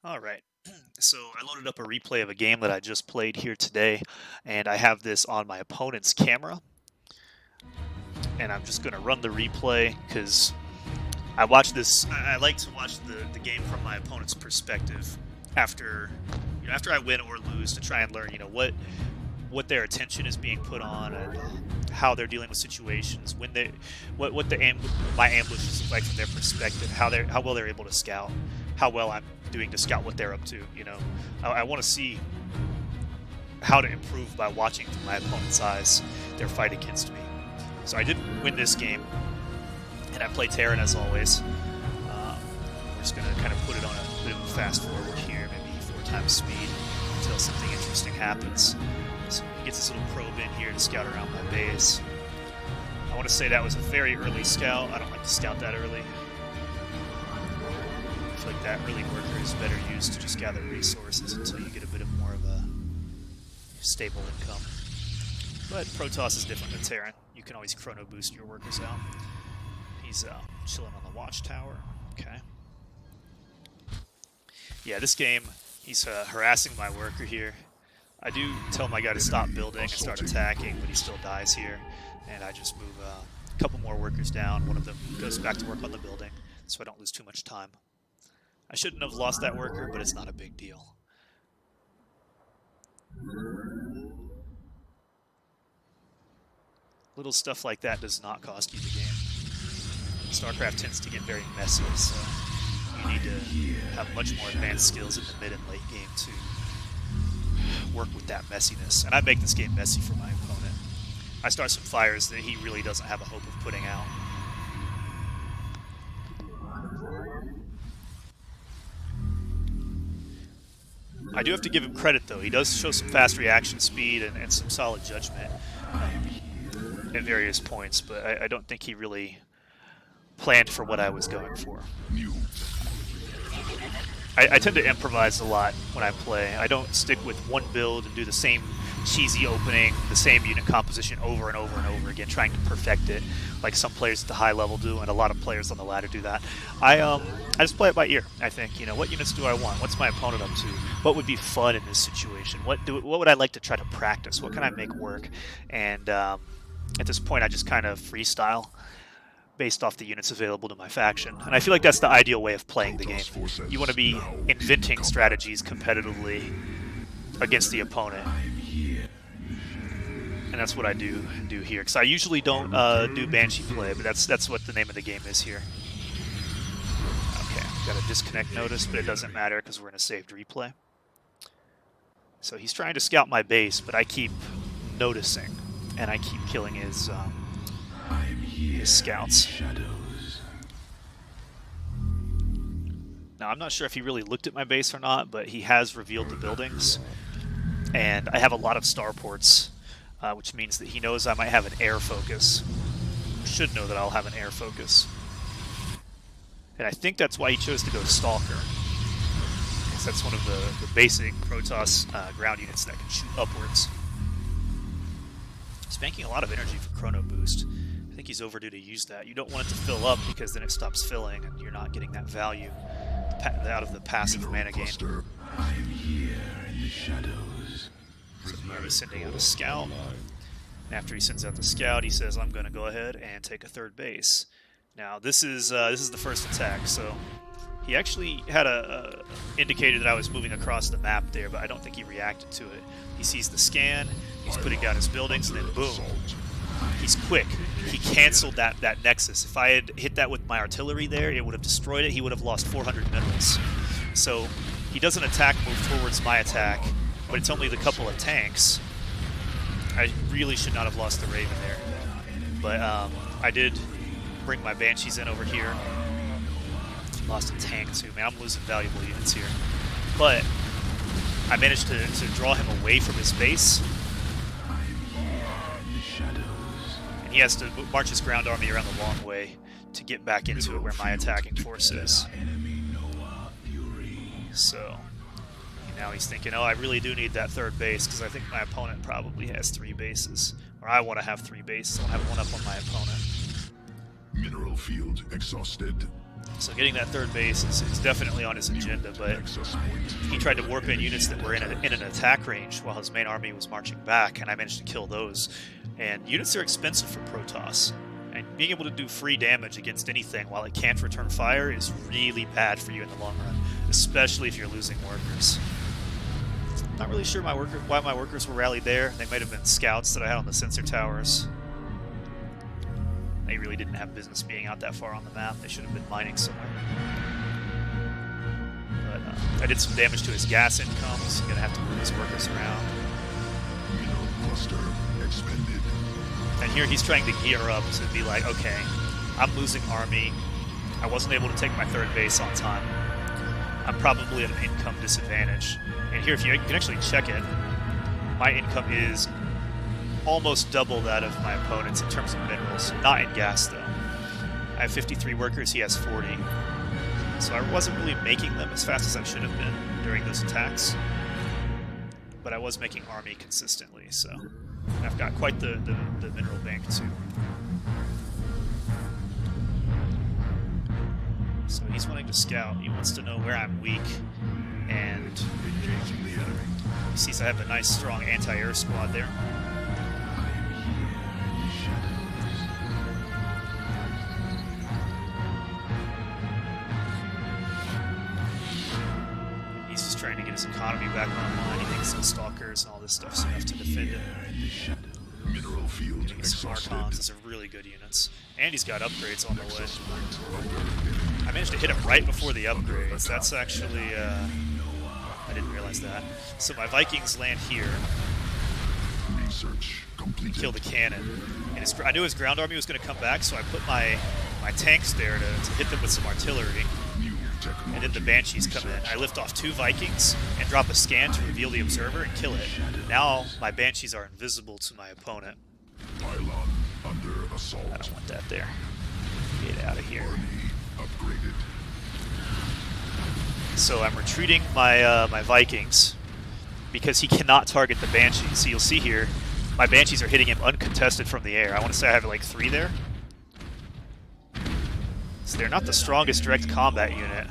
All right. So I loaded up a replay of a game that I just played here today, and I have this on my opponent's camera, and I'm just going to run the replay because I watch this. I like to watch the game from my opponent's perspective after, after I win or lose to try and learn, what their attention is being put on and how they're dealing with situations when they what my ambushes look like from their perspective, how well they're able to scout, how well I'm doing to scout what they're up to. I want to see how to improve by watching through my opponent's eyes their fight against me. So I did win this game, and I play Terran as always. We're just gonna kind of put it on a bit of a fast forward here, maybe 4 times speed until something interesting happens. So he gets this little probe in here to scout around my base. I want to say that was a very early scout. I don't like to scout that early. I feel like that early worker is better used to just gather resources until you get a bit of more of a stable income. But Protoss is different than Terran. You can always chrono boost your workers out. He's chilling on the watchtower. Okay. Yeah, this game, he's harassing my worker here. I do tell my guy to stop building and start attacking, but he still dies here. And I just move a couple more workers down. One of them goes back to work on the building, so I don't lose too much time. I shouldn't have lost that worker, but it's not a big deal. Little stuff like that does not cost you the game. Starcraft tends to get very messy, so you need to have much more advanced skills in the mid and late game to work with that messiness. And I make this game messy for my opponent. I start some fires that he really doesn't have a hope of putting out. I do have to give him credit, though. He does show some fast reaction speed and some solid judgment at various points, but I don't think he really planned for what I was going for. I tend to improvise a lot when I play. I don't stick with one build and do the same cheesy opening, the same unit composition over and over and over again, trying to perfect it like some players at the high level do, and a lot of players on the ladder do that. I just play it by ear. I think, what units do I want? What's my opponent up to? What would be fun in this situation? What would I like to try to practice? What can I make work? And at this point, I just kind of freestyle based off the units available to my faction. And I feel like that's the ideal way of playing the game. You want to be inventing strategies competitively against the opponent. And that's what I do here. Because I usually don't do banshee play, but that's what the name of the game is here. Okay, got a disconnect notice, but it doesn't matter because we're in a saved replay. So he's trying to scout my base, but I keep noticing, and I keep killing his scouts. Now, I'm not sure if he really looked at my base or not, but he has revealed the buildings. And I have a lot of starports, which means that he knows I might have an air focus. Should know that I'll have an air focus. And I think that's why he chose to go Stalker. Because that's one of the basic Protoss ground units that can shoot upwards. He's banking a lot of energy for Chrono Boost. I think he's overdue to use that. You don't want it to fill up because then it stops filling and you're not getting that value out of the passive mana gain. I'm here in the shadows. So he's sending out a scout. And after he sends out the scout, he says, "I'm going to go ahead and take a third base." Now this is the first attack. So he actually had indicated that I was moving across the map there, but I don't think he reacted to it. He sees the scan. He's putting down his buildings, and then boom. He's quick. He canceled that nexus. If I had hit that with my artillery there, it would have destroyed it. He would have lost 400 minerals. So he does an attack move towards my attack, but it's only the couple of tanks. I really should not have lost the Raven there. But I did bring my Banshees in over here. Lost a tank too. Man, I'm losing valuable units here. But I managed to draw him away from his base. And he has to march his ground army around the long way to get back into it where my attacking force is. So now he's thinking, oh, I really do need that third base because I think my opponent probably has 3 bases. Or I want to have 3 bases. I'll have one up on my opponent. Mineral field exhausted. So getting that third base is definitely on his agenda, but he tried to warp in units that were in an attack range while his main army was marching back, and I managed to kill those. And units are expensive for Protoss, and being able to do free damage against anything while it can't return fire is really bad for you in the long run, especially if you're losing workers. Not really sure why my workers were rallied there. They might have been scouts that I had on the sensor towers. They really didn't have business being out that far on the map. They should have been mining somewhere. But I did some damage to his gas incomes. I'm going to have to move his workers around. Mineral cluster expended. And here he's trying to gear up to be like, okay, I'm losing army. I wasn't able to take my third base on time. I'm probably at an income disadvantage. And here, if you can actually check it, my income is almost double that of my opponent's in terms of minerals. Not in gas, though. I have 53 workers, he has 40. So I wasn't really making them as fast as I should have been during those attacks. But I was making army consistently, so I've got quite the mineral bank, too. So he's wanting to scout. He wants to know where I'm weak. And he sees I have a nice, strong anti-air squad there. He's just trying to get his economy back online. He thinks the stalkers and all this stuff's enough to defend him. Mineral field Getting some Archons. Those are really good units. And he's got upgrades on the way. I managed to hit him right before the upgrades. That's actually, I didn't realize that. So my Vikings land here. Research completed. Kill the cannon. And I knew his ground army was going to come back, so I put my tanks there to hit them with some artillery. And then the Banshees come in. I lift off 2 Vikings and drop a scan to reveal the observer and kill it. Now my Banshees are invisible to my opponent. Pylon under assault. I don't want that there. Get out of here. Upgraded. So I'm retreating my my Vikings because he cannot target the Banshees. So you'll see here, my Banshees are hitting him uncontested from the air. I want to say I have like 3 there. So they're not the strongest direct combat unit,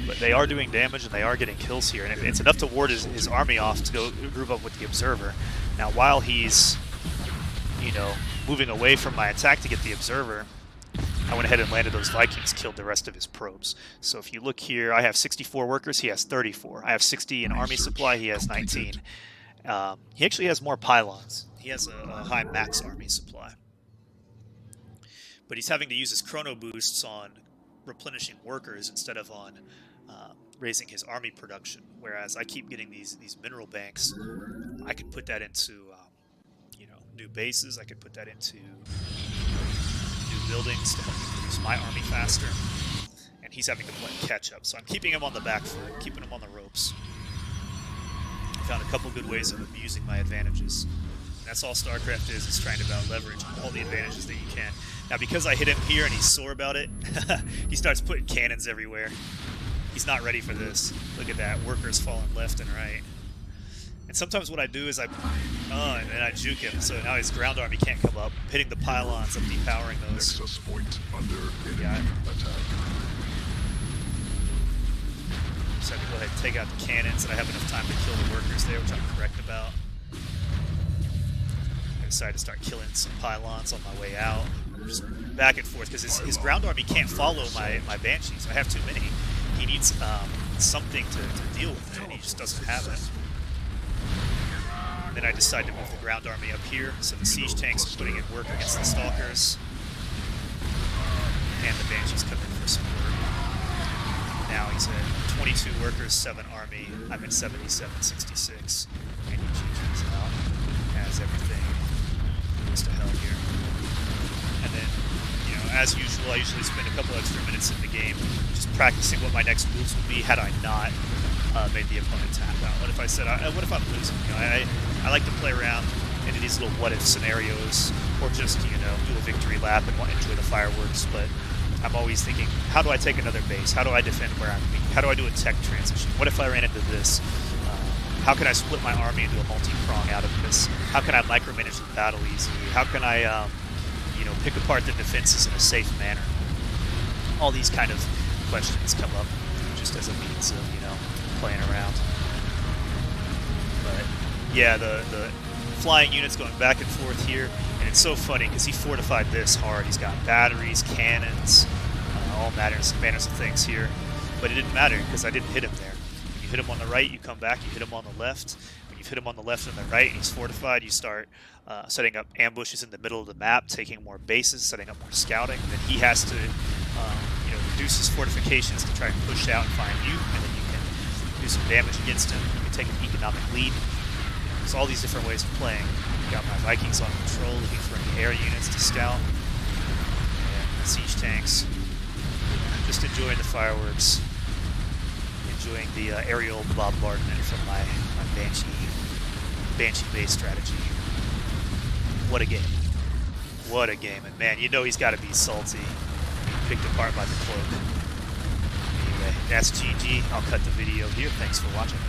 but they are doing damage and they are getting kills here. And it's enough to ward his army off to go group up with the Observer. Now while he's, you know, moving away from my attack to get the Observer, I went ahead and landed those Vikings, killed the rest of his probes. So if you look here, I have 64 workers, he has 34. I have 60 in army supply, he has 19. He actually has more pylons. He has a high max army supply. But he's having to use his chrono boosts on replenishing workers instead of on raising his army production. Whereas I keep getting these mineral banks. I could put that into you know, new bases. I could put that into new buildings to help me produce my army faster. And he's having to play catch up. So I'm keeping him on the back foot, keeping him on the ropes. I found a couple good ways of abusing my advantages. And that's all StarCraft is. It's trying to about leverage all the advantages that you can. Now, because I hit him here and he's sore about it, he starts putting cannons everywhere. He's not ready for this. Look at that. Workers falling left and right. And sometimes what I do is and then I juke him, so now his ground army can't come up. I'm hitting the pylons, I'm depowering those. Nexus point under enemy attack. So I can go ahead and take out the cannons, and I have enough time to kill the workers there, which I'm correct about. I decided to start killing some pylons on my way out. Just back and forth, because his ground army can't follow my Banshees. I have too many. He needs something to deal with it, and he just doesn't have it. And then I decide to move the ground army up here, so the siege tanks are putting in work against the stalkers. And the Banshees come in for some work. Now he's at 22 workers, 7 army. I'm at 77, 66. And he changes out as everything goes to hell here. And then, you know, as usual, I usually spend a couple extra minutes in the game just practicing what my next moves would be had I not made the opponent tap out. What if I said, what if I'm losing? You know, I like to play around into these little what-if scenarios, or just, you know, do a victory lap and enjoy the fireworks, but I'm always thinking, how do I take another base? How do I defend where I'm weak? How do I do a tech transition? What if I ran into this? How can I split my army into a multi-prong out of this? How can I micromanage the battle easily? How can I, you know, pick apart the defenses in a safe manner? all these kind of questions come up just as a means of, playing around. But yeah, the flying units going back and forth here, and it's so funny because he fortified this hard. He's got batteries, cannons, all manners of things here, but it didn't matter because I didn't hit him there. When you hit him on the right, you come back, you hit him on the left. When you've hit him on the left and the right, and he's fortified, you start setting up ambushes in the middle of the map, taking more bases, setting up more scouting. Then he has to, reduce his fortifications to try and push out and find you, and then you can do some damage against him. You can take an economic lead. There's all these different ways of playing. Got my Vikings on patrol, looking for any air units to scout, and siege tanks. Just enjoying the fireworks, enjoying the aerial bombardment from my banshee base strategy. What a game! What a game! And man, he's got to be salty, picked apart by the cloak. Anyway, that's GG. I'll cut the video here. Thanks for watching.